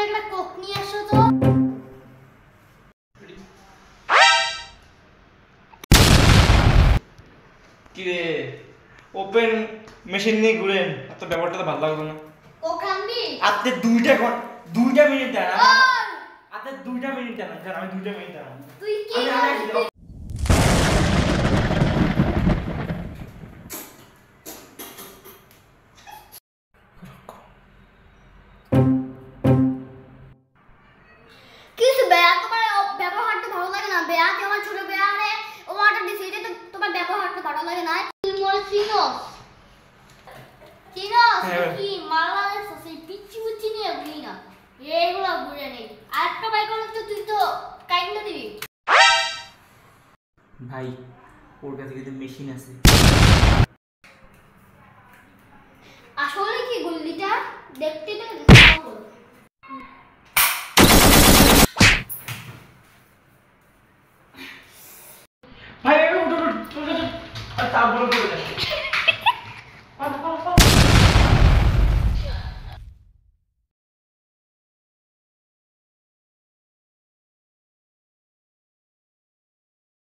একটা কোক নিয়ে আসো তো। কি রে ওপেন মেশিন নিয়ে ঘুরেন এত ব্যাপারটা তো ভালো লাগলো না। কোক আনবি? আপনি 2 মিনিট দেন আপনি 2 মিনিট দেন আমি 2 মিনিট দেন তুই কি কিছু বেয়া তোমার ব্যবহারটা ভালো লাগে না। বেয়া কি আমার ছোট বেয়া রে ও অর্ডার দিছে এটা তো তোমার ব্যবহারটা ভালো লাগে না। তুই মোর চিনোস কি মালা সেই পিচ্চি পিচ্চি নিয়ে ঘুরি না এইগুলা ঘুরে নেই। আরেকটা বাই করলে তো তুই তো কাইন্ডা দিবি। ভাই ওর কাছে কিন্তু মেশিন আছে। আসলে কি গুল্লিটা দেখতে তো ভাই উঠ তা বড় করে